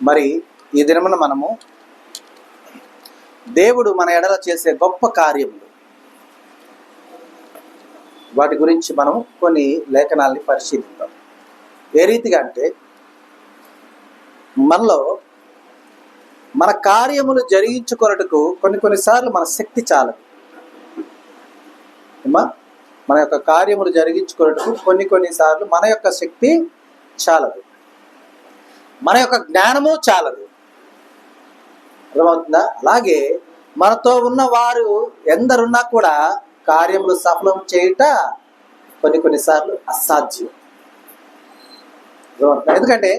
మరి ఈ దినమున మనము దేవుడు మన ఎడల చేసే గొప్ప కార్యములు, వాటి గురించి మనం కొన్ని లేఖనాల్ని పరిశీలిద్దాం. ఏ రీతిగా అంటే, మనలో మన కార్యములు జరిగించుకొనుటకు కొన్నిసార్లు మన శక్తి చాలదు. మన యొక్క కార్యములు జరిగించుకొనుటకు కొన్నిసార్లు మన యొక్క శక్తి చాలదు, మన యొక్క జ్ఞానము చాలదు. అర్థమవుతుందా? అలాగే మనతో ఉన్న వారు ఎందరున్నా కూడా కార్యములు సఫలం చేయుట కొన్నిసార్లు అసాధ్యం. ఎందుకంటే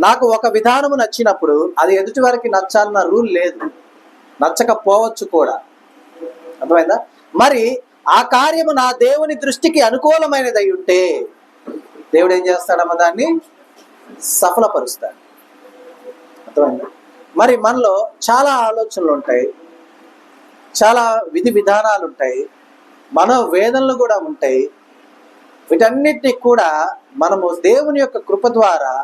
నాకు ఒక విధానము నచ్చినప్పుడు అది ఎదుటి వారికి నచ్చాలన్న రూల్ లేదు, నచ్చకపోవచ్చు కూడా. అర్థమైందా? మరి ఆ కార్యము నా దేవుని దృష్టికి అనుకూలమైనది అయి ఉంటే దేవుడు ఏం చేస్తాడమ్మ? దాన్ని సఫలపరుస్తాడు. అర్థమైందా? మరి మనలో చాలా ఆలోచనలు ఉంటాయి, చాలా విధి విధానాలు ఉంటాయి, మనోవేదనలు కూడా ఉంటాయి. వీటన్నిటిని కూడా మనము దేవుని యొక్క కృప ద్వారా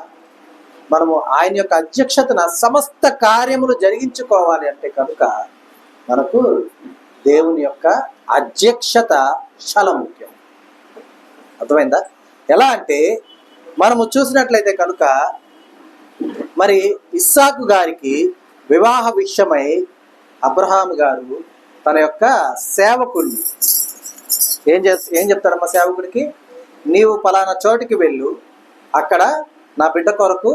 మనము ఆయన యొక్క అధ్యక్షతన సమస్త కార్యములు జరిగించుకోవాలి అంటే కనుక మనకు దేవుని యొక్క అధ్యక్షత చాలా ముఖ్యం. అర్థమైందా? ఎలా అంటే మనము చూసినట్లయితే కనుక మరి ఇస్సాకు గారికి వివాహ విషయమై అబ్రహాము గారు తన యొక్క సేవకుడిని ఏం చెప్తాడమ్మా సేవకుడికి? నీవు పలానా చోటికి వెళ్ళు, అక్కడ నా బిడ్డ కొరకు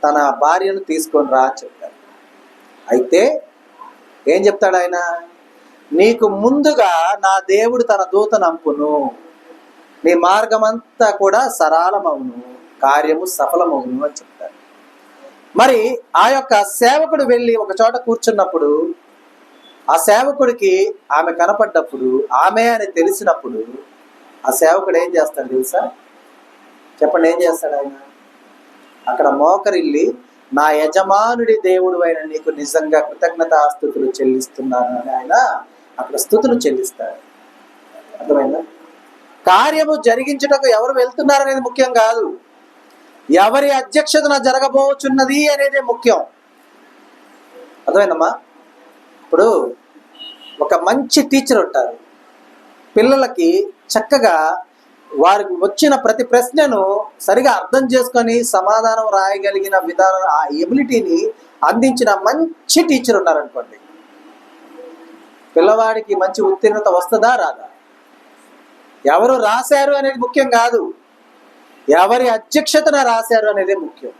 తన భార్యను తీసుకొని రా అని చెప్తాడు. అయితే ఏం చెప్తాడు ఆయన? నీకు ముందుగా నా దేవుడు తన దూతను అంపును, నీ మార్గమంతా కూడా సరళమవును, కార్యము సఫలమవును అని చెప్తాడు. మరి ఆ యొక్క సేవకుడు వెళ్ళి ఒక చోట కూర్చున్నప్పుడు ఆ సేవకుడికి ఆమె కనపడ్డప్పుడు, ఆమె అని తెలిసినప్పుడు ఆ సేవకుడు ఏం చేస్తాడు తెలుసా? చెప్పండి, ఏం చేస్తాడు ఆయన? అక్కడ మోకరిల్లి, నా యజమానుడి దేవుడు అయిన నీకు నిజంగా కృతజ్ఞతాస్తుతులు చెల్లిస్తున్నాను అని ఆయన అక్కడ స్తుతులు చెల్లిస్తాడు. అర్థమైందా? కార్యము జరిగించుటకు ఎవరు వెళ్తున్నారు అనేది ముఖ్యం కాదు, ఎవరి అధ్యక్షతన జరగబోచున్నది అనేది ముఖ్యం. అర్థమైందమ్మా? ఇప్పుడు ఒక మంచి టీచర్ ఉంటారు, పిల్లలకి చక్కగా వారికి వచ్చిన ప్రతి ప్రశ్నను సరిగా అర్థం చేసుకొని సమాధానం రాయగలిగిన విధానం, ఆ ఎబిలిటీని అందించిన మంచి టీచర్ ఉన్నారనుకోండి, పిల్లవాడికి మంచి ఉత్తీర్ణత వస్తుందా రాదా? ఎవరు రాశారు అనేది ముఖ్యం కాదు, ఎవరి అధ్యక్షతన రాశారు అనేది ముఖ్యం.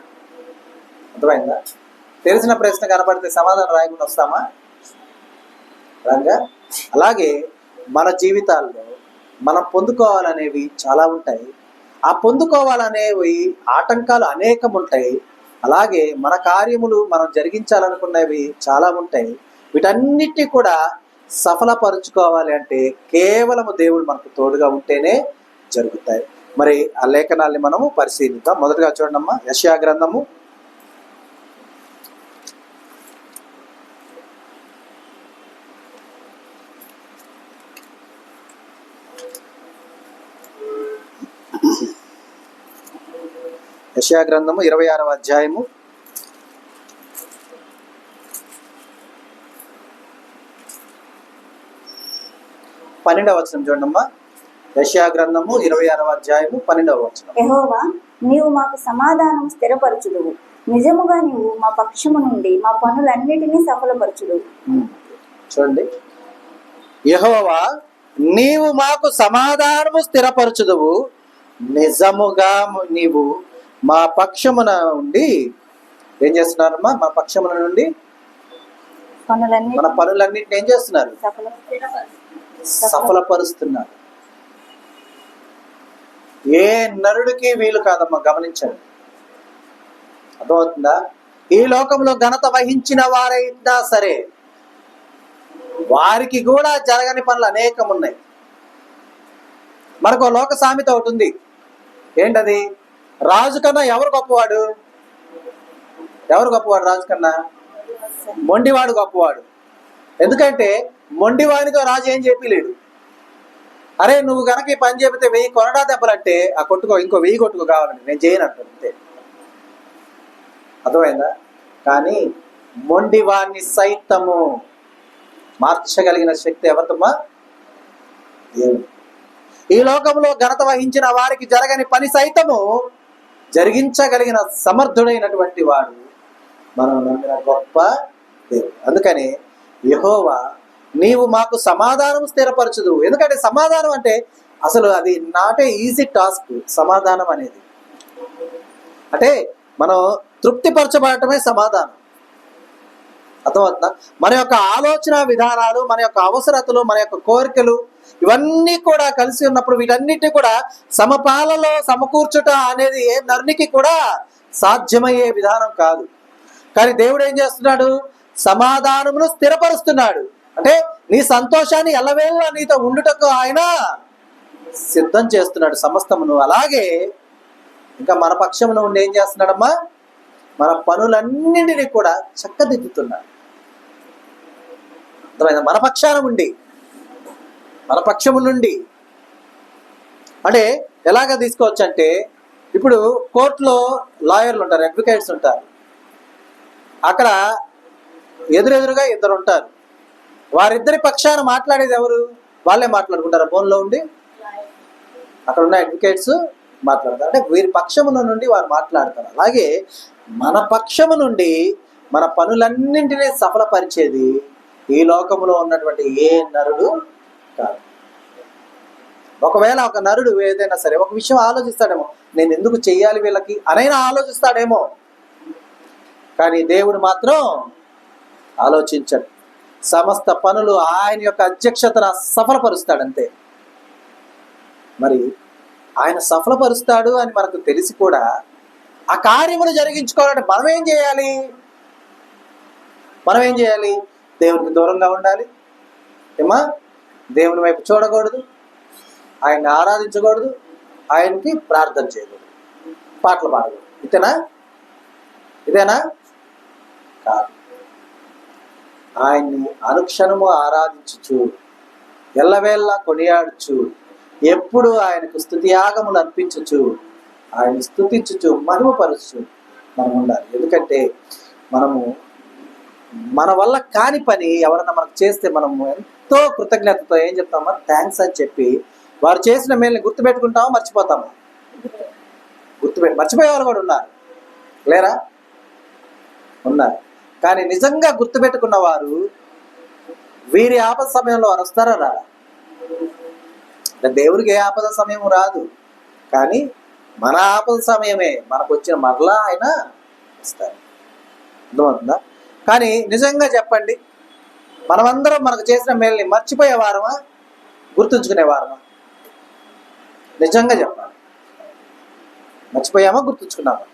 అర్థమైందా? తెలిసిన ప్రశ్న కనపడితే సమాధానం రాయకుండా వస్తామా? రంగా. అలాగే మన జీవితాల్లో మనం పొందుకోవాలనేవి చాలా ఉంటాయి, ఆ పొందుకోవాలనేవి ఆటంకాలు అనేకం ఉంటాయి. అలాగే మన కార్యములు మనం జరిగించాలనుకునేవి చాలా ఉంటాయి. వీటన్నిటినీ కూడా సఫలపరుచుకోవాలి అంటే కేవలము దేవుడు మనకు తోడుగా ఉంటేనే జరుగుతాయి. మరి ఆ లేఖనాల్ని మనము పరిశీలిద్దాం. మొదటగా చూడండమ్మా, యెషయా గ్రంథము 26వ అధ్యాయము 12వ వచనం చూడండమ్మా. యెషయా గ్రంథము 26వ అధ్యాయము 12వ వచనం. యెహోవా, నీవు మాకు సమాధానం స్థిరపరచుదువు, నిజముగా నీవు మా పక్షము నుండి మా పనులన్నిటినీ సఫలపరచుదువు. చూడండి, యెహోవా నీవు మాకు సమాధానము స్థిరపరచుదువు, నిజముగా నీవు మా పక్షమున నుండి ఏం చేస్తున్నారమ్మా? మా పక్షమున నుండి మన పనులన్నింటినీ ఏం చేస్తున్నారు? సఫలపరుస్తున్నారు. ఏ నరుడికి వీలు కాదమ్మా, గమనించండి. అర్థమవుతుందా? ఈ లోకంలో ఘనత వహించిన వారైనా సరే వారికి కూడా జరగని పనులు అనేకం ఉన్నాయి. మనకు లోక సామెత ఒకటి ఉంది. ఏంటది? రాజు కన్నా ఎవరు గొప్పవాడు? ఎవరు గొప్పవాడు? రాజు కన్నా మొండివాడు గొప్పవాడు. ఎందుకంటే మొండివాడితో రాజు ఏం చెప్పలేడు. అరే నువ్వు కనుక ఈ పని చెబితే 1000 కొరడా దెబ్బలంటే ఆ కొట్టుకో, ఇంకో 1000 కొట్టుకో కావాలండి, నేను చేయను అంటాను అంతే. అర్థమైందా? కానీ మొండి వాణ్ణి సైతము మార్చగలిగిన శక్తి ఎవరితమ్మా? దేవుడు. ఈ లోకంలో ఘనత వహించిన వారికి జరగని పని సైతము జరిగించగలిగిన సమర్థుడైనటువంటి వాడు మనం నమ్మిన గొప్ప దేవుడు. అందుకని యెహోవా నీవు మాకు సమాధానం స్థిరపరచుదు. ఎందుకంటే సమాధానం అంటే అసలు అది నాట్ ఏ ఈజీ టాస్క్. సమాధానం అనేది అంటే మనం తృప్తిపరచబడటమే సమాధానం. అర్థమవుతుందా? మన యొక్క ఆలోచన విధానాలు, మన యొక్క అవసరతలు, మన యొక్క కోరికలు ఇవన్నీ కూడా కలిసి ఉన్నప్పుడు వీటన్నిటిని కూడా సమపాలలో సమకూర్చుట అనేది ఏ నరునికి కూడా సాధ్యమయ్యే విధానం కాదు. కానీ దేవుడు ఏం చేస్తున్నాడు? సమాధానమును స్థిరపరుస్తున్నాడు. అంటే నీ సంతోషాన్ని ఎల్లవేళ నీతో ఉండుటకు ఆయన సిద్ధం చేస్తున్నాడు సమస్తమును. అలాగే ఇంకా మన పక్షమును ఉండి ఏం చేస్తున్నాడమ్మా? మన పనులన్నింటినీ కూడా చక్కదిద్దుతున్నాడు. అర్థమైందా? మన పక్షాన ఉండి, మన పక్షము నుండి అంటే ఎలాగ తీసుకోవచ్చు అంటే, ఇప్పుడు కోర్టులో లాయర్లు ఉంటారు, అడ్వకేట్స్ ఉంటారు. అక్కడ ఎదురెదురుగా ఇద్దరు ఉంటారు. వారిద్దరి పక్షాన మాట్లాడేది ఎవరు? వాళ్ళే మాట్లాడుకుంటారు ఫోన్లో ఉండి. అక్కడ ఉన్న అడ్వకేట్స్ మాట్లాడతారు. అంటే వీరి పక్షముల నుండి వారు మాట్లాడతారు. అలాగే మన పక్షము నుండి మన పనులన్నింటినీ సఫలపరిచేది ఈ లోకంలో ఉన్నటువంటి ఏ నరుడు కాదు. ఒకవేళ ఒక నరుడు ఏదైనా సరే ఒక విషయం ఆలోచిస్తాడేమో, నేను ఎందుకు చెయ్యాలి వీళ్ళకి అనైనా ఆలోచిస్తాడేమో, కానీ దేవుడు మాత్రం ఆలోచించడు. సమస్త పనులు ఆయన యొక్క అధ్యక్షతన సఫలపరుస్తాడంతే. మరి ఆయన సఫలపరుస్తాడు అని మనకు తెలిసి కూడా ఆ కార్యమును జరిగించుకోవాలంటే మనం ఏం చేయాలి? దేవునికి దూరంగా ఉండాలి. ఏమా? దేవుని వైపు చూడకూడదు, ఆయన్ని ఆరాధించకూడదు, ఆయనకి ప్రార్థన చేయకూడదు, పాటలు పాడకూడదు. ఇదేనా? కాదు. ఆయన్ని అనుక్షణము ఆరాధించుచు, ఎల్లవేళ్ళ కొనియాడుచు, ఎప్పుడు ఆయనకు స్తుతియాగములు అర్పించుచు, ఆయన స్తుతించుచు, మహిమపరచు మనం ఉండాలి. ఎందుకంటే మనము మన వల్ల కాని పని ఎవరన్నా మనకు చేస్తే మనము ఎంతో కృతజ్ఞతతో ఏం చెప్తామా? థ్యాంక్స్ అని చెప్పి వారు చేసిన మేలుని గుర్తుపెట్టుకుంటామా? మర్చిపోతామా? మర్చిపోయే వాళ్ళు కూడా ఉన్నారు, లేరా? ఉన్నారు. కానీ నిజంగా గుర్తుపెట్టుకున్న వారు వీరి ఆపద సమయంలో వారు వస్తారా రారా? దేవుడికి ఏ ఆపద సమయం రాదు, కానీ మన ఆపద సమయమే మనకు వచ్చిన మరలా ఆయన ఇస్తారు. అర్థమవుతుందా? కానీ నిజంగా చెప్పండి, మనమందరం మనకు చేసిన మేల్ని మర్చిపోయేవారమా? గుర్తుంచుకునేవారమా? నిజంగా చెప్పాలి. మర్చిపోయామా? గుర్తుంచుకున్నామా?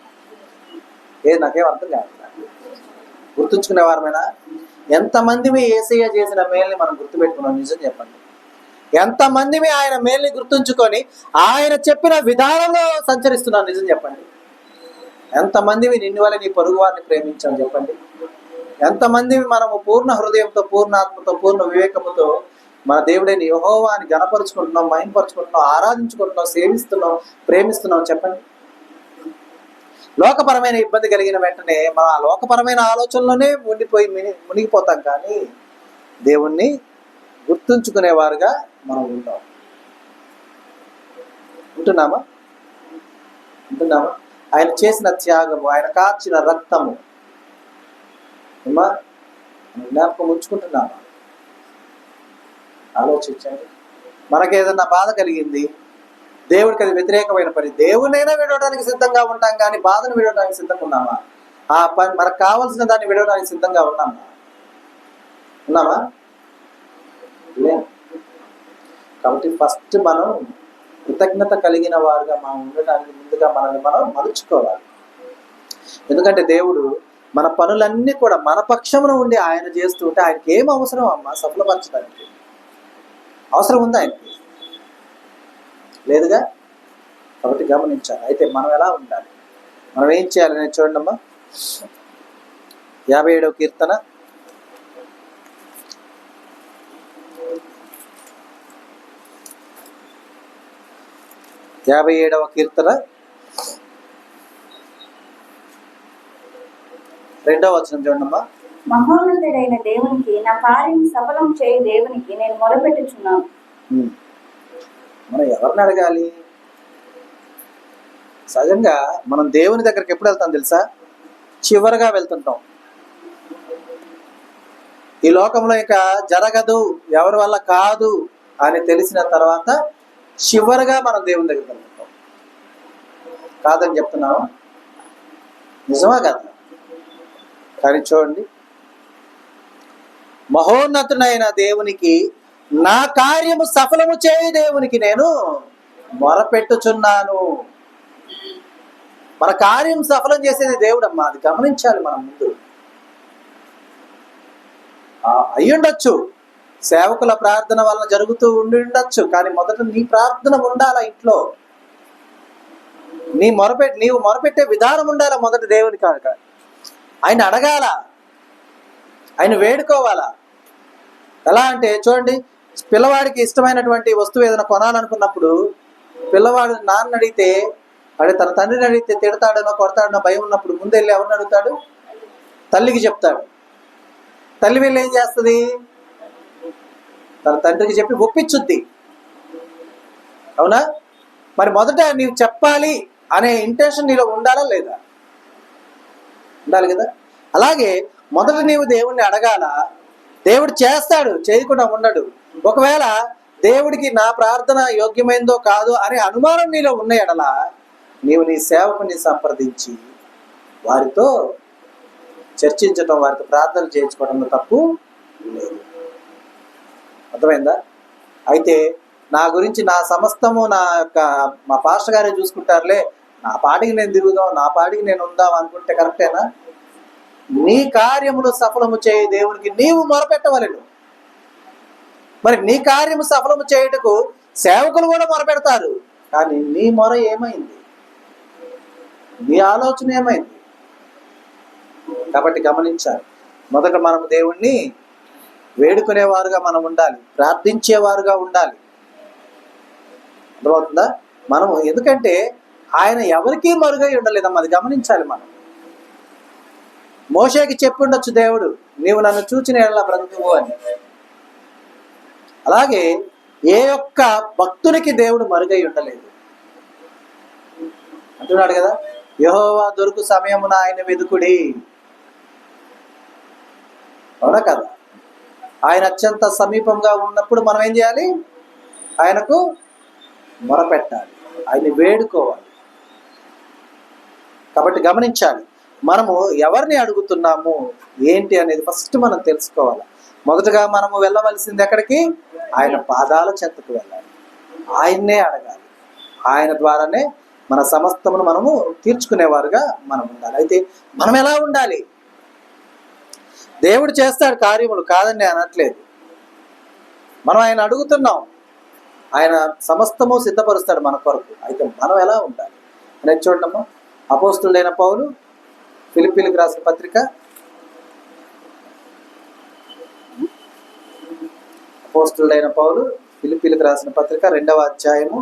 నాకేం అర్థం కాదు. గుర్తుంచుకునేవారమేనా? ఎంతమంది యేసయ్య చేసిన మేల్ని మనం గుర్తుపెట్టుకున్నాం? నిజం చెప్పండి. ఎంతమంది ఆయన మేల్ని గుర్తుంచుకొని ఆయన చెప్పిన విధానంలో సంచరిస్తున్నాం? నిజం చెప్పండి. ఎంతమంది నిన్ను వల్ల నీ పొరుగు వారిని ప్రేమించాం? చెప్పండి. ఎంతమంది మనము పూర్ణ హృదయంతో, పూర్ణ ఆత్మతో, పూర్ణ వివేకముతో మన దేవుడైన యెహోవాని గణపరుచుకుంటున్నాం, మహిమపరుచుకుంటున్నాం, ఆరాధించుకుంటున్నాం, సేవిస్తున్నాం, ప్రేమిస్తున్నాం? చెప్పండి. లోకపరమైన ఇబ్బంది కలిగిన వెంటనే మనం ఆ లోకపరమైన ఆలోచనలోనే మునిగిపోతాం, కానీ దేవుణ్ణి గుర్తుంచుకునేవారుగా మనం ఉంటున్నామా? ఆయన చేసిన త్యాగము, ఆయన కార్చిన రక్తము జ్ఞాపకం ఉంచుకుంటున్నామా? ఆలోచించండి. మనకేదన్నా బాధ కలిగింది, దేవుడికి అది వ్యతిరేకమైన పని, దేవునైనా విడవడానికి సిద్ధంగా ఉంటాం, కానీ బాధను విడవడానికి సిద్ధంగా ఉన్నామా? ఆ పని మనకు కావాల్సిన దాన్ని విడవడానికి సిద్ధంగా ఉన్నామా? కాబట్టి ఫస్ట్ మనం కృతజ్ఞత కలిగిన వారుగా మనం ఉండడానికి ముందుగా మనల్ని మనం మలుచుకోవాలి. ఎందుకంటే దేవుడు మన పనులన్నీ కూడా మన పక్షమున ఉండి ఆయన చేస్తూ ఉంటే ఆయనకి ఏం అవసరం అమ్మా? సఫలపరచడానికి అవసరం ఉందా? ఆయనకి లేదుగా. కాబట్టి గమనించాలి. అయితే మనం ఎలా ఉండాలి, మనం ఏం చేయాలి అనేది చూడండి అమ్మా. 57వ కీర్తన 57వ కీర్తన 2వ వచనం చూడమ్మా. మహోన్నతుడైన దేవునికి, నా కార్యం సఫలం చేయు దేవునికి నేను మొరపెట్టుచున్నాను. మనం ఎవరిని అడగాలి? సహజంగా మనం దేవుని దగ్గరికి ఎప్పుడు వెళ్తాం తెలుసా? చివరిగా వెళ్తుంటాం. ఈ లోకంలో ఇక జరగదు, ఎవరి వల్ల కాదు అని తెలిసిన తర్వాత చివరిగా మనం దేవుని దగ్గరికి వెళ్తుంటాం. కాదని చెప్తున్నావా? నిజమా కదా? కానీ చూడండి, మహోన్నతుడైన దేవునికి, నా కార్యము సఫలము చేయు దేవునికి నేను మొరపెట్టుచున్నాను. మన కార్యం సఫలం చేసేది దేవుడమ్మా, అది గమనించాలి మనం ముందు. అయ్యుండొచ్చు, సేవకుల ప్రార్థన వల్ల జరుగుతూ ఉండి ఉండొచ్చు, కానీ మొదట నీ ప్రార్థన ఉండాలా ఇంట్లో. నీవు మొరపెట్టే విధానం ఉండాలా మొదట దేవుని కాక. ఆయన అడగాల, ఆయన వేడుకోవాలా. ఎలా అంటే చూడండి, పిల్లవాడికి ఇష్టమైనటువంటి వస్తువు ఏదైనా కొనాలనుకున్నప్పుడు పిల్లవాడు నాన్న అడిగితే, అంటే తన తండ్రిని అడిగితే తిడతాడనో కొడతాడనో భయం ఉన్నప్పుడు ముందెళ్ళి ఎవరిని అడుగుతాడు? తల్లికి చెప్తాడు. తల్లి వీళ్ళు ఏం చేస్తుంది? తన తండ్రికి చెప్పి ఒప్పించుద్ది. అవునా? మరి మొదట నీవు చెప్పాలి అనే ఇంటెన్షన్ నీలో ఉండాలా లేదా? ఉండాలి కదా. అలాగే మొదట నీవు దేవుణ్ణి అడగాల. దేవుడు చేస్తాడు, చేయకుండా ఉండడు. ఒకవేళ దేవుడికి నా ప్రార్థన యోగ్యమైందో కాదో అనే అనుమానం నీలో ఉన్న ఎడల నీవు నీ సేవకుని సంప్రదించి వారితో చర్చించటం, వారితో ప్రార్థన చేయించుకోవడంలో తప్పు లేదు. అర్థమైందా? అయితే నా గురించి నా సమస్తము మా పాస్టర్ గారే చూసుకుంటారులే, నా పాటికి నేను తిరుగుదాం, నా పాటికి నేను ఉందాం అనుకుంటే కరెక్టేనా? నీ కార్యములు సఫలము చేయ దేవునికి నీవు మొరపెట్టవలెను. మరి నీ కార్యము సఫలము చేయుటకు సేవకులు కూడా మొరపెడతారు, కానీ నీ మొర ఏమైంది? నీ ఆలోచన ఏమైంది? కాబట్టి గమనించాలి. మొదట మనం దేవుణ్ణి వేడుకునేవారుగా మనం ఉండాలి, ప్రార్థించేవారుగా ఉండాలి. అర్థమవుతుందా? మనము ఎందుకంటే ఆయన ఎవరికీ మరుగై ఉండలేదమ్మా, అది గమనించాలి మనం. మోషేకి చెప్పి ఉండొచ్చు దేవుడు, నీవు నన్ను చూచిన ఎడల బ్రతుకువు అని. అలాగే ఏ ఒక్క భక్తునికి దేవుడు మరుగై ఉండలేదు అంటున్నాడు కదా. యెహోవా దొరుకు సమయమున ఆయన వెదుకుడి. అవునా కదా? ఆయన అత్యంత సమీపంగా ఉన్నప్పుడు మనం ఏం చేయాలి? ఆయనకు మొరపెట్టాలి, ఆయన్ని వేడుకోవాలి. కాబట్టి గమనించాలి, మనము ఎవరిని అడుగుతున్నాము ఏంటి అనేది ఫస్ట్ మనం తెలుసుకోవాలి. మొదటగా మనము వెళ్ళవలసింది ఎక్కడికి? ఆయన పాదాల చెంతకు వెళ్ళాలి, ఆయన్నే అడగాలి. ఆయన ద్వారానే మన సమస్తమును మనము తీర్చుకునేవారుగా మనం ఉండాలి. అయితే మనం ఎలా ఉండాలి? దేవుడు చేస్తాడు కార్యములు, కాదని అనట్లేదు. మనం ఆయన అడుగుతున్నాం, ఆయన సమస్తము సిద్ధపరుస్తాడు మన కొరకు. అయితే మనం ఎలా ఉండాలి అనేది చూడమ్మా. అపోస్తుడైన పౌలు ఫిలిప్పీలకు రాసిన పత్రిక, అపోస్తుడైన పౌలు ఫిలిప్పీలకు రాసిన పత్రిక 2వ అధ్యాయము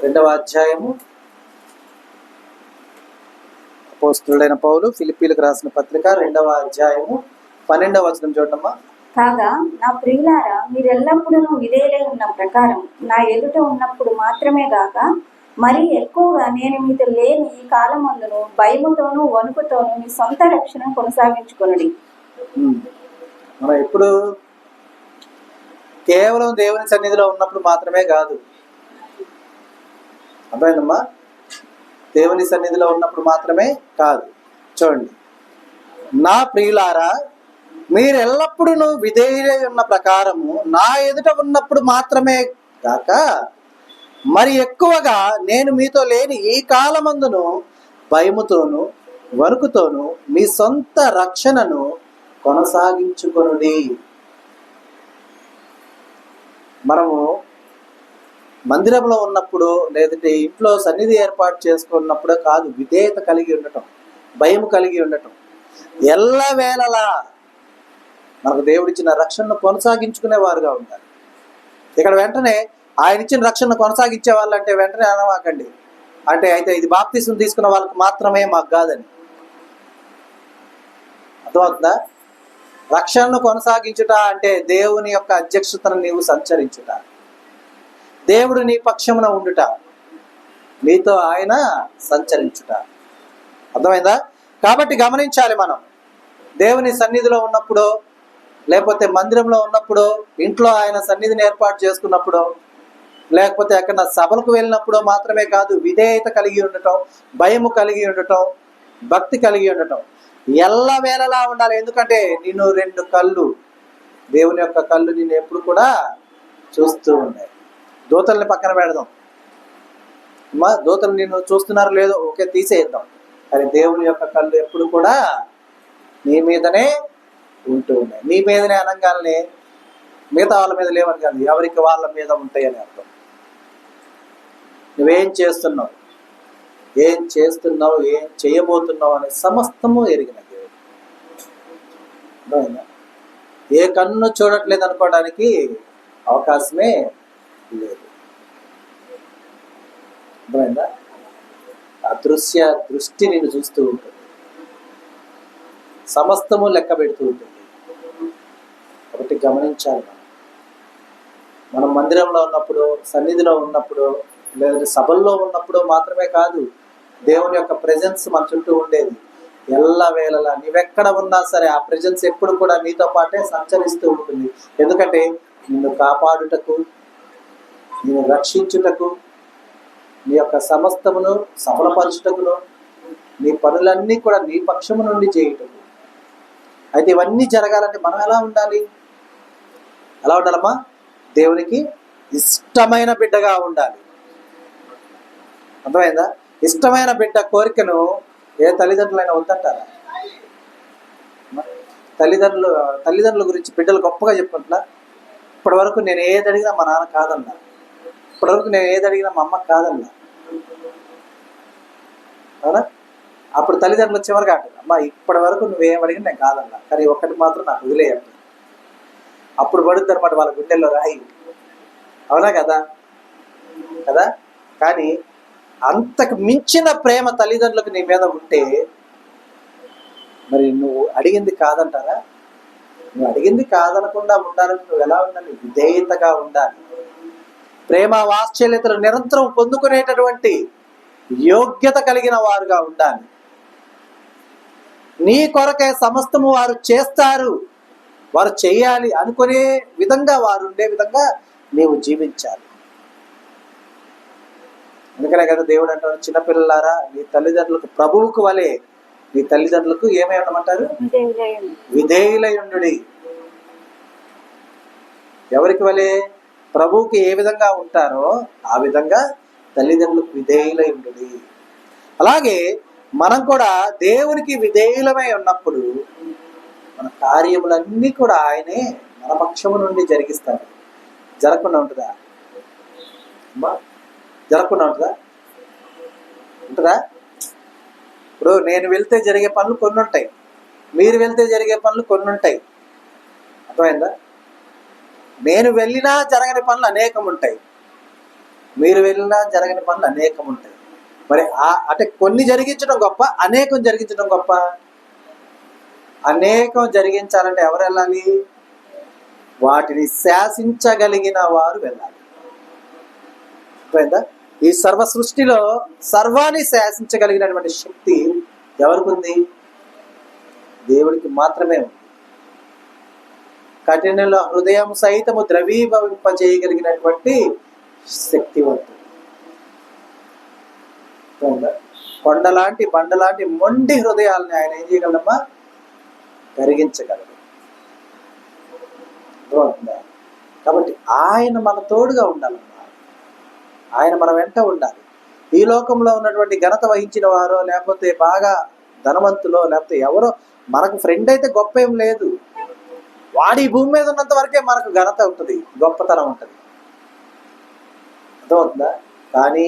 2వ అధ్యాయము అపోస్తుడైన పౌలు ఫిలిప్పీలకు రాసిన పత్రిక 2వ అధ్యాయము 12వ వచనం చూడమ్మా. కాగా నా ప్రియులారా, మీరెల్లప్పుడూ విధేయులై ఉన్న ప్రకారం నా ఎదుట ఉన్నప్పుడు మాత్రమే గాక మరి ఎక్కువగా నేను మీతో లేని ఈ కాలమందును భయముతోనూ వణుకుతోనూ మీ సొంత రక్షణ కొనసాగించుకొనుడి. మనం ఎప్పుడు కేవలం దేవుని సన్నిధిలో ఉన్నప్పుడు మాత్రమే కాదు. అర్థమైందమ్మా? దేవుని సన్నిధిలో ఉన్నప్పుడు మాత్రమే కాదు. చూడండి, నా ప్రియులారా, మీరు ఎల్లప్పుడూ విధేయులై ఉన్న ప్రకారము నా ఎదుట ఉన్నప్పుడు మాత్రమే కాక మరి ఎక్కువగా నేను మీతో లేని ఈ కాలమందును భయముతోను వణుకుతోను మీ సొంత రక్షణను కొనసాగించుకొనుడి. మనము మందిరంలో ఉన్నప్పుడు లేదంటే ఇంట్లో సన్నిధి ఏర్పాటు చేసుకున్నప్పుడే కాదు, విధేయత కలిగి ఉండటం, భయం కలిగి ఉండటం, ఎల్లవేళలా మనకు దేవుడిచ్చిన రక్షణను కొనసాగించుకునే వారుగా ఉండాలి. ఇక్కడ వెంటనే ఆయన ఇచ్చిన రక్షణ కొనసాగించే వాళ్ళంటే వెంటనే అనవాకండి, అంటే అయితే ఇది బాప్తిసం తీసుకున్న వాళ్ళకి మాత్రమే, మాకు కాదని. అర్థమవుతుందా? రక్షణను కొనసాగించుట అంటే దేవుని యొక్క అధ్యక్షతను నీవు సంచరించుట, దేవుడు నీ పక్షమున ఉండుట, నీతో ఆయన సంచరించుట. అర్థమైందా? కాబట్టి గమనించాలి, మనం దేవుని సన్నిధిలో ఉన్నప్పుడు, లేకపోతే మందిరంలో ఉన్నప్పుడు, ఇంట్లో ఆయన సన్నిధిని ఏర్పాటు చేసుకున్నప్పుడు, లేకపోతే ఎక్కడ సభలకు వెళ్ళినప్పుడు మాత్రమే కాదు, విధేయత కలిగి ఉండటం, భయము కలిగి ఉండటం, భక్తి కలిగి ఉండటం ఎల్లవేళలా ఉండాలి. ఎందుకంటే నిన్ను రెండు కళ్ళు, దేవుని యొక్క కళ్ళు నిన్ను ఎప్పుడు కూడా చూస్తూ ఉన్నాయి. దూతల్ని పక్కన పెడదాం అమ్మా, దూతలు నిన్ను చూస్తున్నారు లేదో ఓకే తీసేద్దాం, కానీ దేవుని యొక్క కళ్ళు ఎప్పుడు కూడా నీ మీదనే ఉంటూ ఉన్నాయి. నీ మీదనే అనగానే మిగతా వాళ్ళ మీద లేవని కాదు, ఎవరికి వాళ్ళ మీద ఉంటాయని అర్థం. నువ్వేం చేస్తున్నావు, ఏం చేస్తున్నావు, ఏం చేయబోతున్నావు అనే సమస్తము ఎరిగిన దేవుడు. ఏ కన్ను చూడట్లేదు అనుకోవడానికి అవకాశమే లేదు. అర్థమైందా? అదృశ్య దృష్టి నిన్ను చూస్తూ ఉంటుంది, సమస్తము లెక్క పెడుతూ ఉంటుంది. కాబట్టి గమనించాలి, మనం మందిరంలో ఉన్నప్పుడు, సన్నిధిలో ఉన్నప్పుడు, లేదంటే సభల్లో ఉన్నప్పుడు మాత్రమే కాదు, దేవుని యొక్క ప్రెజెన్స్ మన చుట్టూ ఉండేది ఎల్లవేళలా. నీవెక్కడ ఉన్నా సరే ఆ ప్రెజెన్స్ ఎప్పుడు కూడా నీతో పాటే సంచరిస్తూ ఉంటుంది. ఎందుకంటే నిన్ను కాపాడుటకు, నిన్ను రక్షించుటకు, నీ యొక్క సమస్తమును సఫలపరచుటకును, నీ పనులన్నీ కూడా నీ పక్షము నుండి చేయుటకు. అయితే ఇవన్నీ జరగాలంటే మనం ఎలా ఉండాలి? ఎలా ఉండాలమ్మా? దేవునికి ఇష్టమైన బిడ్డగా ఉండాలి. అర్థమైందా? ఇష్టమైన బిడ్డ కోరికను ఏ తల్లిదండ్రులైనా వద్దంటారా? తల్లిదండ్రుల గురించి బిడ్డలు గొప్పగా చెప్పుకుంటున్నా, ఇప్పటి వరకు నేను ఏది అడిగినా మా నాన్న కాదన్నా, ఇప్పటి వరకు నేను ఏది అడిగినా మా అమ్మ కాదన్నా. అవునా? అప్పుడు తల్లిదండ్రులు చివరిగా అంటారు, అమ్మ ఇప్పటి వరకు నువ్వేం అడిగినా నేను కాదన్నా, కానీ ఒక్కటి మాత్రం నాకు వదిలేయండి. అప్పుడు పడుద్ది అనమాట వాళ్ళ గుండెల్లో రాయి. అవునా కదా? కదా? కానీ అంతకు మించిన ప్రేమ తల్లిదండ్రులకు నీ మీద ఉంటే మరి నువ్వు అడిగింది కాదంటారా? నువ్వు అడిగింది కాదనకుండా ఉండాలని నువ్వు ఎలా ఉండాలి? విధేయతగా ఉండాలి. ప్రేమ వాత్సల్యతలు నిరంతరం పొందుకునేటటువంటి యోగ్యత కలిగిన వారుగా ఉండాలి. నీ కొరకే సమస్తము వారు చేస్తారు, వారు చేయాలి అనుకునే విధంగా, వారు ఉండే విధంగా నీవు జీవించాలి. అందుకనే కదా దేవుడు అంటారు, చిన్నపిల్లలారా నీ తల్లిదండ్రులకు ప్రభువుకు వలె నీ తల్లిదండ్రులకు ఏమై ఉండమంటారు? విధేయులై ఉండుడి. ఎవరికి వలె? ప్రభువుకి ఏ విధంగా ఉంటారో ఆ విధంగా తల్లిదండ్రులకు విధేయులై ఉండుడి. అలాగే మనం కూడా దేవునికి విధేయులమై ఉన్నప్పుడు మన కార్యములన్నీ కూడా ఆయనే మన పక్షము నుండి జరిగిస్తాడు. జరగకుండా ఉంటుందా? జరగకుండా ఉంటుందా? ఉంటుందా? ఇప్పుడు నేను వెళ్తే జరిగే పనులు కొన్ని ఉంటాయి, మీరు వెళ్తే జరిగే పనులు కొన్ని ఉంటాయి. అర్థమైందా? నేను వెళ్ళినా జరగని పనులు అనేకం ఉంటాయి, మీరు వెళ్ళినా జరగని పనులు అనేకం ఉంటాయి. మరి అంటే కొన్ని జరిగించడం గొప్ప, అనేకం జరిగించడం గొప్ప? అనేకం జరిగించాలంటే ఎవరు వెళ్ళాలి? వాటిని శాసించగలిగిన వారు వెళ్ళాలి. అర్థమైందా? ఈ సర్వ సృష్టిలో సర్వాన్ని శాసించగలిగినటువంటి శక్తి ఎవరికి ఉంది? దేవుడికి మాత్రమే ఉంది. కఠినల హృదయం సైతము ద్రవీభవింపజేయగలిగినటువంటి శక్తివంతుడు. కొండలాంటి బండలాంటి మొండి హృదయాలని ఆయన ఏం చేయగలమ్మా? కరిగించగలడు. కాబట్టి ఆయన మన తోడుగా ఉండాలమ్మా, ఆయన మన వెంట ఉండాలి. ఈ లోకంలో ఉన్నటువంటి ఘనత వహించిన వారో, లేకపోతే బాగా ధనవంతులో, లేకపోతే ఎవరో మనకు ఫ్రెండ్ అయితే గొప్ప ఏం లేదు. వాడి భూమి మీద ఉన్నంత వరకే మనకు ఘనత ఉంటుంది, గొప్పతనం ఉంటుంది. అర్థమవుతుందా? కానీ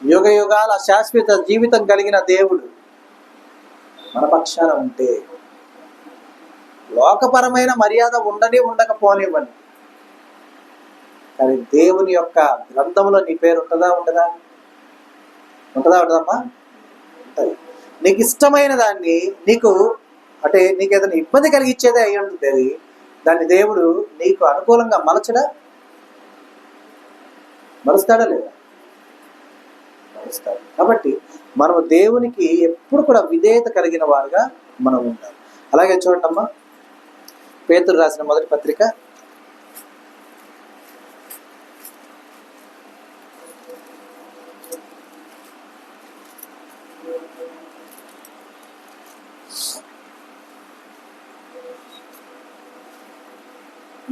యుగ యుగాల శాశ్వత జీవితం కలిగిన దేవుడు మన పక్షాన ఉంటే లోకపరమైన మర్యాద ఉండని ఉండకపోనివ్వండి, కానీ దేవుని యొక్క గ్రంథంలో నీ పేరు ఉంటుందా ఉండదా? ఉండదమ్మా? ఉంటుంది. నీకు ఇష్టమైన దాన్ని నీకు అంటే నీకు ఏదైనా ఇబ్బంది కలిగించేదే అయి ఉంటుంది, అది దాన్ని దేవుడు నీకు అనుకూలంగా మలుస్తాడా లేదా? మలుస్తాడు. కాబట్టి మనం దేవునికి ఎప్పుడు కూడా విధేయత కలిగిన వారుగా మనం ఉండాలి. అలాగే చూడమ్మా, పేతురు రాసిన మొదటి పత్రిక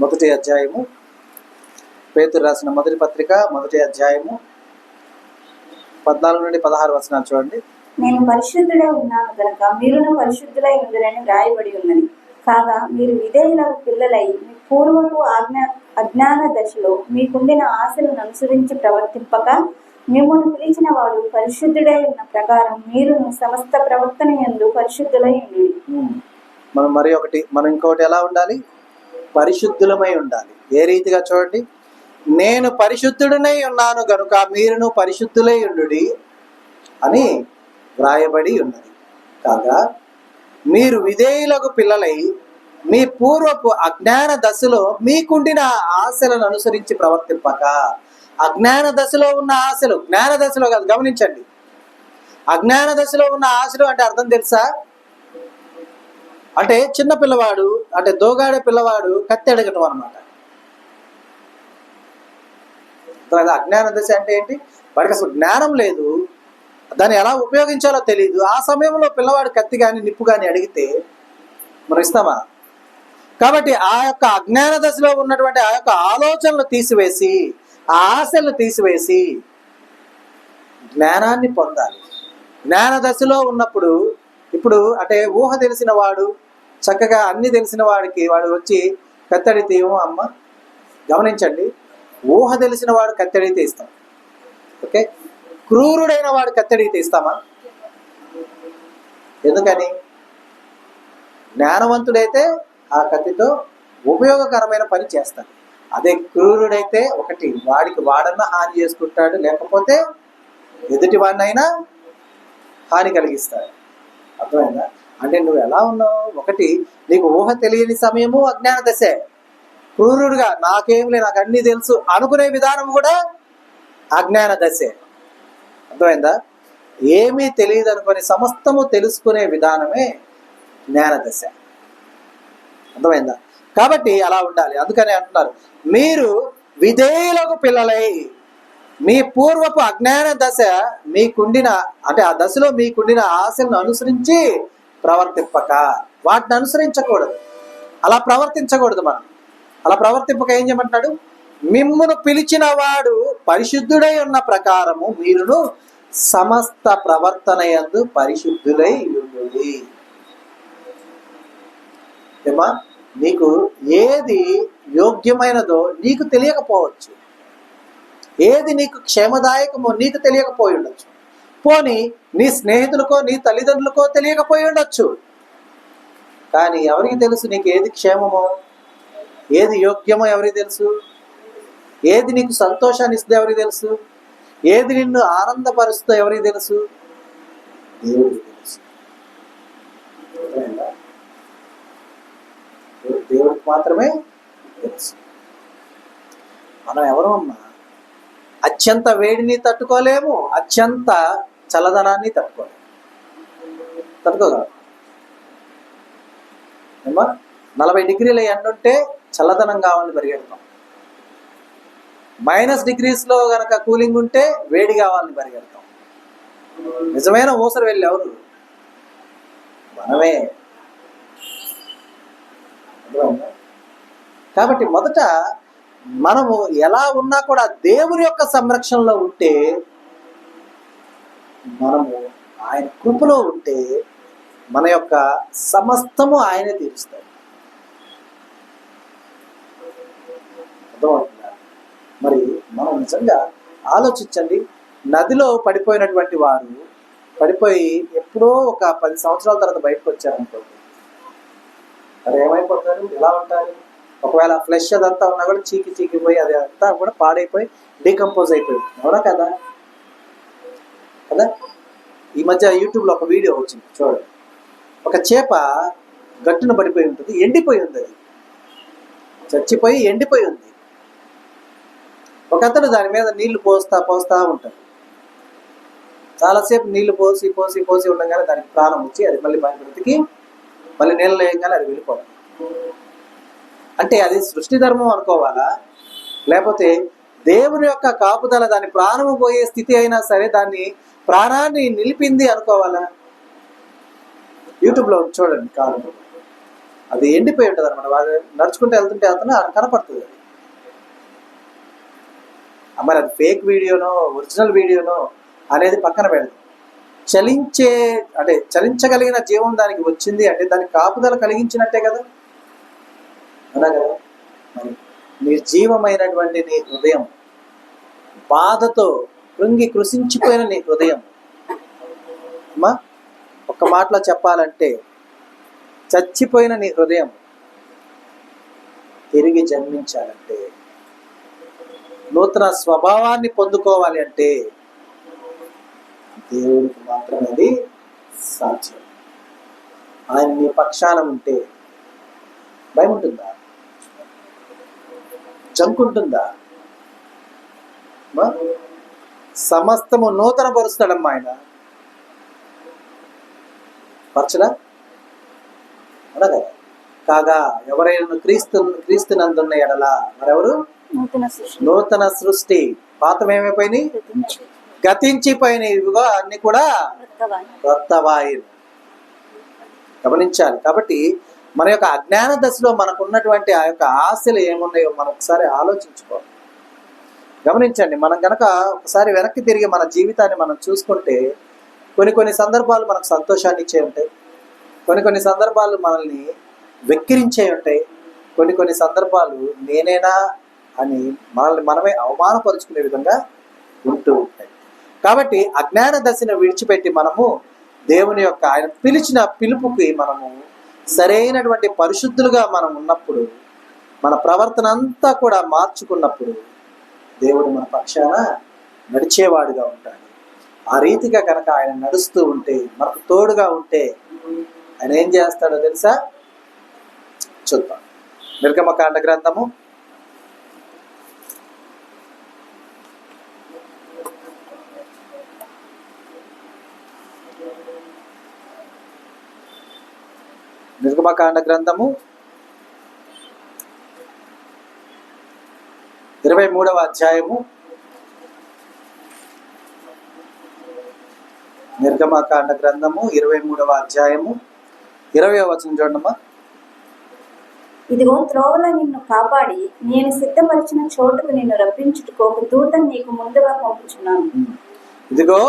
1వ అధ్యాయము, పేతురు రాసిన మొదటి పత్రిక 1వ అధ్యాయము 14 నుండి 16 వచనాలు చూడండి. నేను పరిశుద్ధుడై ఉన్నాను కనుక మీరును పరిశుద్ధులై ఉండురని రాయబడి ఉన్నది. కాగా మీరు విధేయులకు పిల్లలై మీ పూర్వపు అజ్ఞాన దశలో మీకుండిన ఆశలను అనుసరించి ప్రవర్తింపక మిమ్మల్ని పిలిచిన వాడు పరిశుద్ధుడై ఉన్న ప్రకారం మీరును సమస్త ప్రవర్తన యందు పరిశుద్ధులై ఉండు. మనం ఇంకొకటి ఎలా ఉండాలి? పరిశుద్ధులమై ఉండాలి. ఏ రీతిగా చూడండి, నేను పరిశుద్ధుడనై ఉన్నాను గనుక మీరును పరిశుద్ధులై ఉండుడి అని వ్రాయబడి ఉన్నది. కాగా మీరు విధేయులకు పిల్లలై మీ పూర్వపు అజ్ఞాన దశలో మీకుండిన ఆశలను అనుసరించి ప్రవర్తింపక. అజ్ఞాన దశలో ఉన్న ఆశలు, జ్ఞాన దశలో కాదు, గమనించండి. అజ్ఞాన దశలో ఉన్న ఆశలు అంటే అర్థం తెలుసా? అంటే చిన్న పిల్లవాడు, అంటే దోగాడే పిల్లవాడు కత్తి అడగటం అనమాట. అజ్ఞాన దశ అంటే ఏంటి? వాడికి అసలు జ్ఞానం లేదు, దాన్ని ఎలా ఉపయోగించాలో తెలియదు. ఆ సమయంలో పిల్లవాడు కత్తి కానీ నిప్పు కానీ అడిగితే మనం ఇస్తామా? కాబట్టి ఆ యొక్క అజ్ఞాన దశలో ఉన్నటువంటి ఆ యొక్క ఆలోచనలు తీసివేసి, ఆ ఆశలను తీసివేసి జ్ఞానాన్ని పొందాలి. జ్ఞాన దశలో ఉన్నప్పుడు, ఇప్పుడు అంటే ఊహ తెలిసిన వాడు, చక్కగా అన్ని తెలిసిన వాడికి వాడు వచ్చి కత్తడితే ఏమో అమ్మ, గమనించండి, ఊహ తెలిసిన వాడు కత్తడితే ఇస్తాం. ఓకే, క్రూరుడైన వాడు కత్తడితే ఇస్తామా? ఎందుకని? జ్ఞానవంతుడైతే ఆ కత్తితో ఉపయోగకరమైన పని చేస్తాడు. అదే క్రూరుడైతే ఒకటి వాడికి వాడన్నా హాని చేసుకుంటాడు, లేకపోతే ఎదుటి వాడినైనా హాని కలిగిస్తాడు. అర్థమైందా? అంటే నువ్వు ఎలా ఉన్నావు? ఒకటి నీకు ఊహ తెలియని సమయము అజ్ఞాన దశే. క్రూరుడుగా నాకేంలే, నాకు అన్నీ తెలుసు అనుకునే విధానం కూడా అజ్ఞాన దశే. అర్థమైందా? ఏమీ తెలియదు అనుకుని సమస్తము తెలుసుకునే విధానమే జ్ఞాన దశ. అర్థమైందా? కాబట్టి అలా ఉండాలి. అందుకని అంటున్నారు, మీరు విధేయులకు పిల్లలై మీ పూర్వపు అజ్ఞాన దశ మీకుండిన, అంటే ఆ దశలో మీకుండిన ఆశలను అనుసరించి ప్రవర్తింపక. వాటిని అనుసరించకూడదు, అలా ప్రవర్తించకూడదు. మనం అలా ప్రవర్తింపక ఏం చేయమంటున్నాడు? మిమ్మును పిలిచిన వాడు పరిశుద్ధుడై ఉన్న ప్రకారము మీరును సమస్త ప్రవర్తన యందు పరిశుద్ధులై ఉండుడి. ఏమా, నీకు ఏది యోగ్యమైనదో నీకు తెలియకపోవచ్చు, ఏది నీకు క్షేమదాయకమో నీకు తెలియకపోయి ఉండొచ్చు. పోనీ నీ స్నేహితులకో నీ తల్లిదండ్రులకో తెలియకపోయి ఉండొచ్చు. కానీ ఎవరికి తెలుసు నీకు ఏది క్షేమమో, ఏది యోగ్యమో? ఎవరికి తెలుసు? ఏది నీకు సంతోషాన్ని ఇస్తుందో ఎవరికి తెలుసు? ఏది నిన్ను ఆనందపరుస్తుందో ఎవరికి తెలుసు? దేవుడికి తెలుసు. దేవుడికి మాత్రమే తెలుసు. మనం ఎవరు అమ్మా? అత్యంత వేడిని తట్టుకోలేము, అత్యంత చల్లదనాన్ని తట్టుకోగలం. ఏమా, 40 డిగ్రీల ఎండుంటే చల్లదనం కావాలని పరిగెడతాం. -డిగ్రీస్లో కనుక కూలింగ్ ఉంటే వేడి కావాలని పరిగెడతాం. నిజమైన ఊసరు వెళ్ళి ఎవరు? మనమే. కాబట్టి మొదట మనము ఎలా ఉన్నా కూడా దేవుని యొక్క సంరక్షణలో ఉంటే, మనము ఆయన కృపలో ఉంటే మన యొక్క సమస్తము ఆయనే తీరుస్తాడు. అర్థమవుతుందా? మరి మనం నిజంగా ఆలోచించండి. నదిలో పడిపోయినటువంటి వారు పడిపోయి ఎప్పుడో ఒక 10 సంవత్సరాల తర్వాత బయటకు వచ్చారనుకోండి, మరి ఏమైపోతారు? ఎలా ఉంటారు? ఒకవేళ ఫ్లెష్ అదంతా ఉన్నా కూడా చీకిపోయి అది అంతా కూడా పాడైపోయి డీకంపోజ్ అయిపోయింది. అవునా కదా? కదా? ఈ మధ్య యూట్యూబ్లో ఒక వీడియో వచ్చింది చూడండి. ఒక చేప గట్టున పడిపోయి ఉంటుంది, ఎండిపోయి ఉంది, అది చచ్చిపోయి ఎండిపోయి ఉంది. ఒక అతను దాని మీద నీళ్లు పోస్తా ఉంటాడు. చాలాసేపు నీళ్లు పోసి ఉండగానే దానికి ప్రాణం వచ్చి అది మళ్ళీ బ్రతికి మళ్ళీ నీళ్ళు వేయగానే అది వెళ్ళిపోవాలి. అంటే అది సృష్టి ధర్మం అనుకోవాలా, లేకపోతే దేవుని యొక్క కాపుదల దాని ప్రాణము పోయే స్థితి అయినా సరే దాన్ని ప్రాణాన్ని నిలిపింది అనుకోవాలా? యూట్యూబ్లో చూడండి, కాదు అది ఎండిపోయి ఉంటుంది అనమాట. వాళ్ళు నడుచుకుంటూ వెళ్తుంటే కనపడుతుంది అది. మరి అది ఫేక్ వీడియోనో ఒరిజినల్ వీడియోనో అనేది పక్కన పెడతాం. చలించగలిగిన జీవం దానికి వచ్చింది అంటే దానికి కాపుదల కలిగించినట్టే కదా, అలా కదా? మరి నిర్జీవమైనటువంటి నీ హృదయం, బాధతో కృషించిపోయిన నీ హృదయం, అమ్మా ఒక్క మాటలో చెప్పాలంటే చచ్చిపోయిన నీ హృదయం తిరిగి జన్మించాలంటే, నూతన స్వభావాన్ని పొందుకోవాలి అంటే దేవుడికి మాత్రమే అది సాధ్యం. ఆయన నీ పక్షాన ఉంటే భయం ఉంటుందా? జంకుంటుందా? సమస్తము నూతన పరుస్తాడమ్మా ఆయన. పరచడా? అనగా కాగా ఎవరైనా క్రీస్తునందున్న ఎడల మరెవరు నూతన సృష్టి, పాతం ఏమైపోయినాయి, గతించిపోయినాయి, ఇవిగో అన్ని కూడా క్రొత్తవాయిలు. గమనించాలి. కాబట్టి మన యొక్క అజ్ఞాన దశలో మనకు ఉన్నటువంటి ఆ యొక్క ఆశలు ఏమున్నాయో మనం ఒకసారి ఆలోచించుకోవాలి. గమనించండి, మనం కనుక ఒకసారి వెనక్కి తిరిగి మన జీవితాన్ని మనం చూసుకుంటే కొన్ని సందర్భాలు మనకు సంతోషాన్ని ఇచ్చే ఉంటాయి, కొన్ని సందర్భాలు మనల్ని వెక్కిరించే ఉంటాయి, కొన్ని సందర్భాలు నేనేనా అని మనల్ని మనమే అవమానపరుచుకునే విధంగా ఉంటూ ఉంటాయి. కాబట్టి అజ్ఞాన దశను విడిచిపెట్టి మనము దేవుని యొక్క ఆయన పిలిచిన పిలుపుకి మనము సరైనటువంటి పరిశుద్ధులుగా మనం ఉన్నప్పుడు, మన ప్రవర్తన అంతా కూడా మార్చుకున్నప్పుడు దేవుడు మన పక్షాన నడిచేవాడుగా ఉంటాడు. ఆ రీతిగా కనుక ఆయన నడుస్తూ ఉంటే, మనకు తోడుగా ఉంటే ఆయన ఏం చేస్తాడో తెలుసా? చూద్దాం. నిర్గమకాండ గ్రంథము 23వ అధ్యాయము, నిర్గమకాండ గ్రంథము 23వ అధ్యాయము 20వ వచనం చూడమ్మా. ఇదిగో త్రోవలో నిన్ను కాపాడి నేను సిద్ధపరిచిన చోటుకు నిన్ను రప్పించుటకు ఒక దూతను నీకు ముందుగా పంపుచున్నాను. ఇదిగో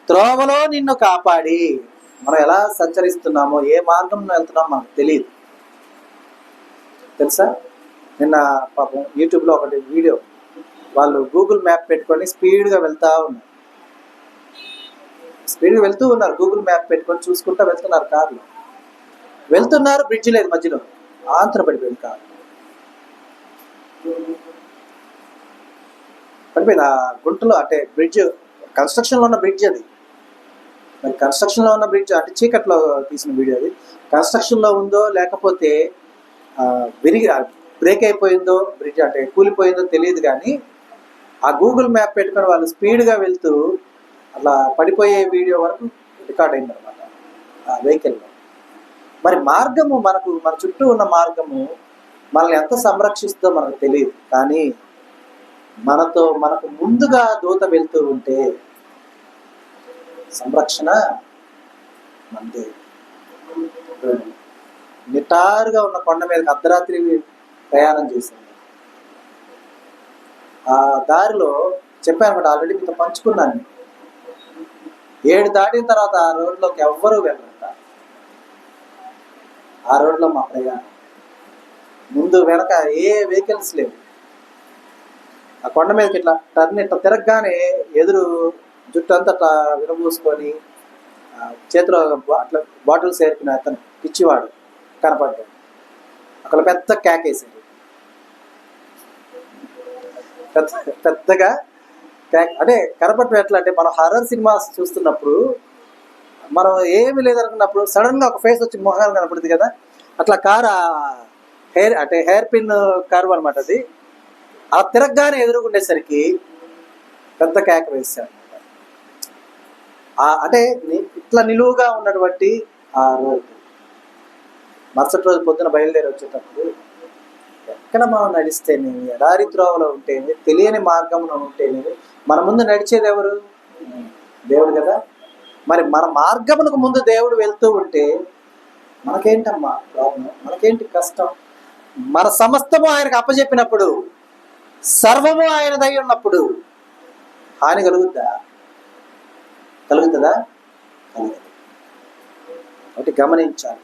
త్రోవలో నిన్ను కాపాడి, మనం ఎలా సంచరిస్తున్నామో ఏ మార్గంలో వెళ్తున్నామో మనకు తెలియదు తెలుసా. నిన్న పాపం యూట్యూబ్లో ఒకటి వీడియో, వాళ్ళు గూగుల్ మ్యాప్ పెట్టుకొని స్పీడ్గా వెళ్తూ ఉన్నారు, గూగుల్ మ్యాప్ పెట్టుకొని చూసుకుంటూ వెళ్తున్నారు, కారులో వెళ్తున్నారు, బ్రిడ్జ్ లేదు మధ్యలో, ఆంధ్ర పడిపోయింది కారు, పడిపోయింది ఆ గుంటలో. అంటే బ్రిడ్జ్ కన్స్ట్రక్షన్లో ఉన్న బ్రిడ్జ్ అది, మరి కన్స్ట్రక్షన్లో ఉన్న బ్రిడ్జ్ అంటే చీకట్లో తీసిన వీడియో అది. కన్స్ట్రక్షన్లో ఉందో లేకపోతే బ్రేక్ అయిపోయిందో బ్రిడ్జ్ అంటే కూలిపోయిందో తెలియదు, కానీ ఆ గూగుల్ మ్యాప్ పెట్టుకొని వాళ్ళు స్పీడ్గా వెళ్తూ అలా పడిపోయే వీడియో వరకు రికార్డ్ అయిందనమాట ఆ వెహికల్లో. మరి మార్గము మన చుట్టూ ఉన్న మార్గము మనల్ని ఎంత సంరక్షిస్తుందో మనకు తెలియదు, కానీ మనకు ముందుగా దూత వెళ్తూ ఉంటే సంరక్షణ మనదే. నిటారుగా ఉన్న కొండ మీదకి అర్ధరాత్రి ప్రయాణం చేసింది. ఆ దారిలో చెప్పాను కూడా, ఆల్రెడీ మీతో పంచుకున్నాను. 7 దాటిన తర్వాత ఆ రోడ్లోకి ఎవ్వరూ వెళ్ళరంట. ఆ రోడ్లో మా ప్రయాణం, ముందు వెనక ఏ వెహికల్స్ లేవు. ఆ కొండ మీదకి ఇట్లా తిరగగానే ఎదురు జుట్టు అంతా అట్లా విరబూసుకొని చేతిలో అట్లా బాటిల్స్ ఏరుకునే అతను పిచ్చివాడు కనపడ్డాడు. అక్కడ పెద్ద కేకేసాడు, పెద్దగా అంటే కనపడటం ఎట్లా అంటే, మనం హర్రర్ సినిమాస్ చూస్తున్నప్పుడు మనం ఏమి లేదనుకున్నప్పుడు సడన్ గా ఒక ఫేస్ వచ్చి మొహాలు కనపడుతుంది కదా, అట్లా కార్ హెయిర్ అంటే హెయిర్ పిన్ కర్వ్ అనమాట అది. ఆ తిరగగానే ఎదురుకుండేసరికి పెద్ద కేక వేశాడు. అంటే ఇట్లా నిలువుగా ఉన్నటువంటి ఆ రోడ్డు మరుసటి రోజు పొద్దున బయలుదేరి వచ్చేటప్పుడు ఎక్కడ మనం నడిస్తేనేమి, ఎడారి త్రోవలో ఉంటేనే, తెలియని మార్గంలో ఉంటేనేమి, మన ముందు నడిచేది ఎవరు? దేవుడు కదా. మరి మన మార్గమునకు ముందు దేవుడు వెళ్తూ ఉంటే మనకేంటమ్మా ప్రాబ్లం? మనకేంటి కష్టం? మన సమస్తము ఆయనకు అప్పచెప్పినప్పుడు, సర్వము ఆయన దై ఉన్నప్పుడు హాని కలుగుతుందా? కలుగుతుందా? కలుగుతుంది. ఒకటి గమనించాలి,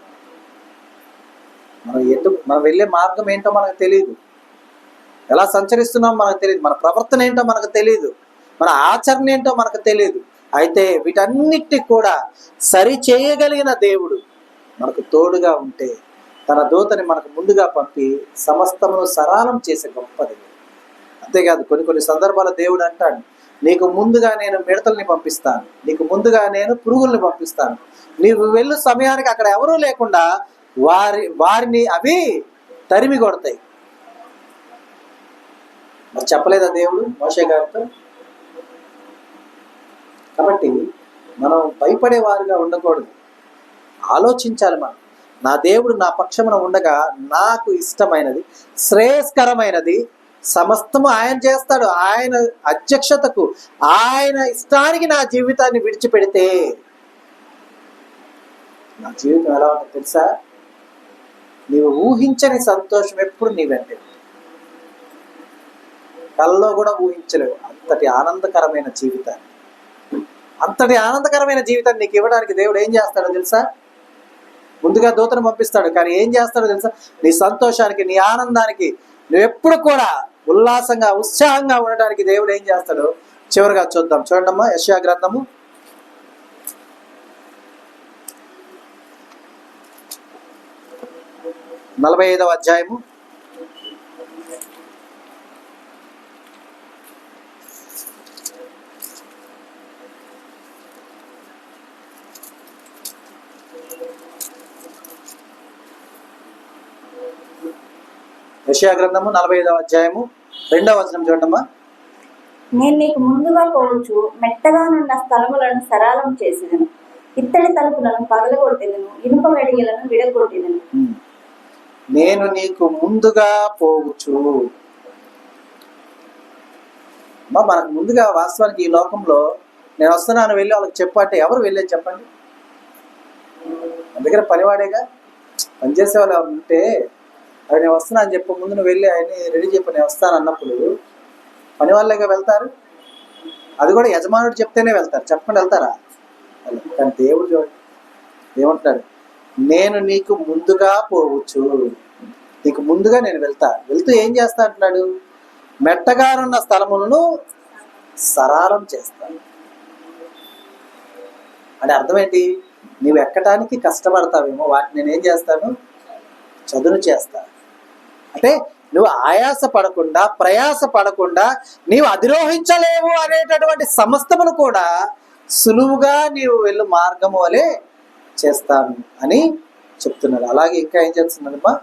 మనం వెళ్ళే మార్గం ఏంటో మనకు తెలియదు, ఎలా సంచరిస్తున్నాం మనకు తెలియదు, మన ప్రవర్తన ఏంటో మనకు తెలియదు, మన ఆచరణ ఏంటో మనకు తెలియదు. అయితే వీటన్నిటి కూడా సరి చేయగలిగిన దేవుడు మనకు తోడుగా ఉంటే తన దూతని మనకు ముందుగా పంపి సమస్తమును సరళం చేసే గొప్పది. అంతేకాదు, కొన్ని సందర్భాల దేవుడు అంటాడు, నీకు ముందుగా నేను మిడతల్ని పంపిస్తాను, నీకు ముందుగా నేను పురుగుల్ని పంపిస్తాను, నీవు వెళ్ళు సమయానికి అక్కడ ఎవరూ లేకుండా వారిని అవి తరిమి కొడతాయి. మరి చెప్పలేదా దేవుడు మోషే గారితో? కాబట్టి మనం భయపడే వారిగా ఉండకూడదు, ఆలోచించాలి. మనం నా దేవుడు నా పక్షమున ఉండగా నాకు ఇష్టమైనది, శ్రేయస్కరమైనది సమస్తము ఆయన చేస్తాడు. ఆయన అధ్యక్షతకు, ఆయన ఇష్టానికి నా జీవితాన్ని విడిచిపెడితే నా జీవితం ఎలా ఉంటుంది తెలుసా? నీవు ఊహించని సంతోషం ఎప్పుడు నీ వెంటే, కల్లో కూడా ఊహించలేవు అంతటి ఆనందకరమైన జీవితాన్ని. అంతటి ఆనందకరమైన జీవితాన్ని నీకు ఇవ్వడానికి దేవుడు ఏం చేస్తాడో తెలుసా? ముందుగా దూతను పంపిస్తాడు, కానీ ఏం చేస్తాడో తెలుసా? నీ సంతోషానికి, నీ ఆనందానికి, నువ్వు ఎప్పుడు కూడా ఉల్లాసంగా ఉత్సాహంగా ఉండడానికి దేవుడు ఏం చేస్తాడో చివరిగా చూద్దాం. చూడండమ్మా, యెషయా గ్రంథము 45వ అధ్యాయము 45వ అధ్యాయము 2వ వచనం చూడమ్మా. నేను నీకు ముందుగా పోవచ్చు, మెట్టగానున్న స్థలములను సరళం చేసేదను, ఇత్తడి తలుపులను పగలగొట్టేదను, ఇనుప గడియలను విడగొట్టేదను. నేను నీకు ముందుగా పోవచ్చు. మనకు ముందుగా వాస్తవానికి ఈ లోకంలో నేను వస్తున్నాను వెళ్ళి వాళ్ళకి చెప్పంటే ఎవరు వెళ్ళేది చెప్పండి? మన దగ్గర పనివాడేగా. పనిచేసే వాళ్ళు ఎవరు ఉంటే అది నేను వస్తున్నా అని చెప్పి ముందు నువ్వు వెళ్ళి ఆయన్ని రెడీ చెప్పి నేను వస్తాను అన్నప్పుడు పని వాళ్ళేగా వెళ్తారు. అది కూడా యజమానుడు చెప్తేనే వెళ్తారు, చెప్పకుండా వెళ్తారా? కానీ దేవుడు చూడండి ఏమంటున్నాడు, నేను నీకు ముందుగా పోవచ్చు, నీకు ముందుగా నేను వెళ్తూ ఏం చేస్తా అంటున్నాడు? మెట్టగానున్న స్థలములను సరళం చేస్తాను. అంటే అర్థం ఏంటి? నీవు ఎక్కడానికి కష్టపడతావేమో, వాటిని నేనేం చేస్తాను? చదును చేస్తాను. అంటే నువ్వు ఆయాస పడకుండా, ప్రయాస పడకుండా, నీవు అధిరోహించలేవు అనేటటువంటి సమస్తమును కూడా సులువుగా నీవు వెళ్ళు మార్గము వలె చేస్తాను అని చెప్తున్నాడు. అలాగే ఇంకా ఏం చేస్తున్నాడమ్మా?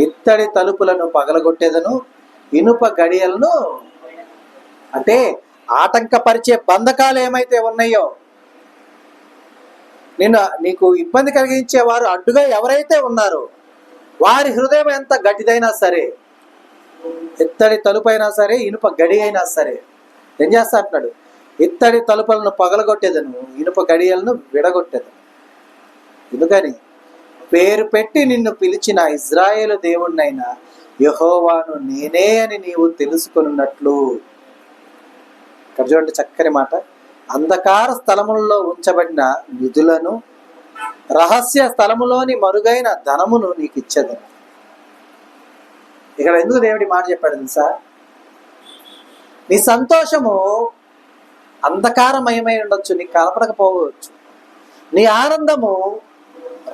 ఇత్తడి తలుపులను పగలగొట్టేదను, ఇనుప గడియలను, అంటే ఆటంకపరిచే బంధకాలు ఏమైతే ఉన్నాయో, నీకు ఇబ్బంది కలిగించేవారు అడ్డుగా ఎవరైతే ఉన్నారో వారి హృదయం ఎంత గట్టిదైనా సరే, ఇత్తడి తలుపు అయినా సరే, ఇనుప గడి అయినా సరే ఏం చేస్తా అంటున్నాడు? ఇత్తడి తలుపులను పగలగొట్టేదను, ఇనుప గడియలను విడగొట్టేదను. ఎందుకని? పేరు పెట్టి నిన్ను పిలిచిన ఇజ్రాయేలు దేవుణ్ణైనా యెహోవాను నేనే అని నీవు తెలుసుకున్నట్లు. ఇక్కడ చూడండి చక్కని మాట, అంధకార స్థలములలో ఉంచబడిన నిధులను, రహస్య స్థలములోని మరుగైన ధనమును నీకు ఇచ్చేదను. ఇక్కడ ఎందుకు దేవుడి మాట చెప్పాడు తెలుసా? నీ సంతోషము అంధకారమయమై ఉండొచ్చు, నీకు కనపడకపోవచ్చు. నీ ఆనందము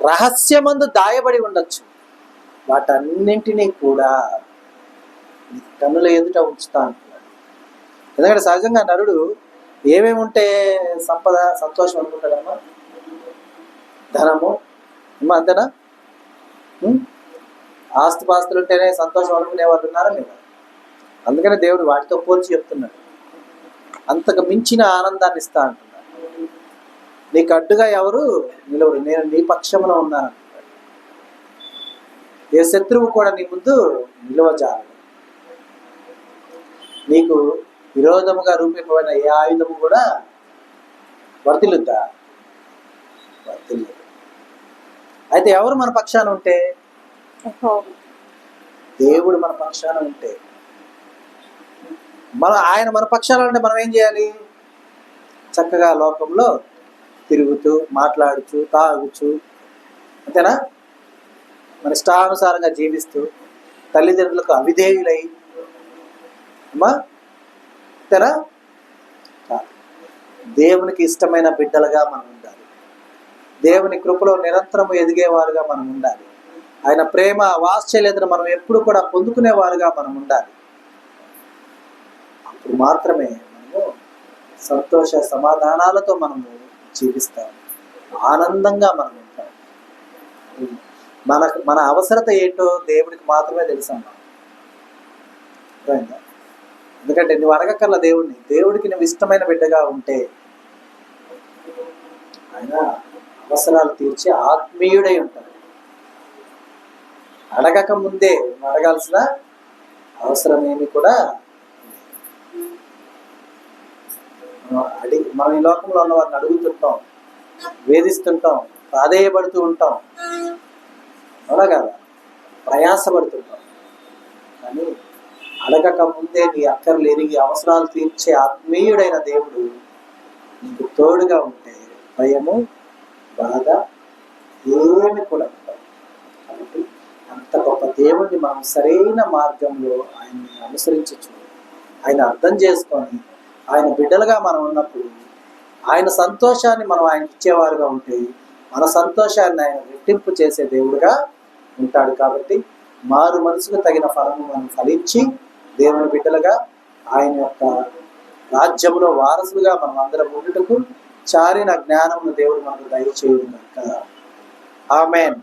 రహస్యమందు దాయబడి ఉండొచ్చు. వాటన్నింటినీ కూడా నీ కన్నుల ఎదుట ఉంచుతాను. ఎందుకంటే సహజంగా నరుడు ఏమేమి ఉంటే సంపద సంతోషం అనుకుంటాడమ్మా? ధనము అమ్మా, అంతేనా? ఆస్తిపాస్తులు ఉంటేనే సంతోషం అనుకునే వాళ్ళు ఉన్నారా లేదా? అందుకనే దేవుడు వాటితో పోల్చి చెప్తున్నాడు, అంతకు మించిన ఆనందాన్ని ఇస్తా అంటున్నాడు. నీకు అడ్డుగా ఎవరు నిలవరు, నేను నీ పక్షమున ఉన్నాను. ఏ శత్రువు కూడా నీ ముందు నిలవజాలడు. నీకు విరోధముగా రూపింపబడిన ఏ ఆయుధము కూడా వర్తిల్లుద్దా? వర్తిల్లు. అయితే ఎవరు మన పక్షాన ఉంటే? దేవుడు మన పక్షాన ఉంటే. ఆయన మన పక్షాన ఉంటే మనం ఏం చేయాలి? చక్కగా లోకంలో తిరుగుతూ, మాట్లాడుచు, తాగుచు, అంతేనా? మన ఇష్టానుసారంగా జీవిస్తూ, తల్లిదండ్రులకు అవిధేయులై, అమ్మా, అంతేనా? దేవునికి ఇష్టమైన బిడ్డలుగా మనం ఉండాలి. దేవుని కృపలో నిరంతరము ఎదిగేవారుగా మనం ఉండాలి. ఆయన ప్రేమ వాత్సల్యతను మనం ఎప్పుడు కూడా పొందుకునేవారుగా మనం ఉండాలి. అప్పుడు మాత్రమే మనము సంతోష సమాధానాలతో మనము జీవిస్తాం, ఆనందంగా మనం ఉంటాం. మన అవసరత ఏంటో దేవుడికి మాత్రమే తెలుసమ్మా. ఎందుకంటే నువ్వు అడగక్కర్ల దేవుడికి నువ్వు ఇష్టమైన బిడ్డగా ఉంటే ఆయన అవసరాలు తీర్చి ఆత్మీయుడై ఉంటాడు. అడగక ముందే అడగాల్సిన అవసరం ఏమి కూడా మనం ఈ లోకంలో ఉన్న వారిని అడుగుతుంటాం, వేధిస్తుంటాం, ప్రాధేయపడుతూ ఉంటాం, అవునా కదా? ప్రయాసపడుతుంటాం. కానీ అడగక ముందే నీ అక్కర్లు ఎరిగి అవసరాలు తీర్చే ఆత్మీయుడైన దేవుడు నీకు తోడుగా ఉంటే భయము, బాధ ఏమి కూడా ఉంటాయి. కాబట్టి అంత గొప్ప దేవుడిని మనం సరైన మార్గంలో ఆయన్ని అనుసరించచ్చు, ఆయన అర్థం చేసుకొని ఆయన బిడ్డలుగా మనం ఉన్నప్పుడు ఆయన సంతోషాన్ని మనం ఆయనకి ఇచ్చేవారుగా ఉంటే మన సంతోషాన్ని ఆయన రెట్టింపు చేసే దేవుడుగా ఉంటాడు. కాబట్టి మారు మనసుకు తగిన ఫలము మనం ఫలించి దేవుని బిడ్డలుగా ఆయన యొక్క రాజ్యంలో వారసులుగా మనం అందరం ఉండుటకు చారిన జ్ఞానమును దేవుడు మనకు దయచేయును గాక. ఆమేన్.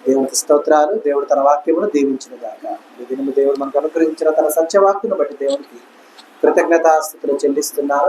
దేవునికి స్తోత్రాలు. దేవుడు తన వాక్యమును దీవించును గాక. ఈ దినము దేవుడు మనకు అనుగ్రహించిన తన సత్యవాక్కును బట్టి దేవునికి కృతజ్ఞతాస్తుతులు చెల్లిస్తున్నారు.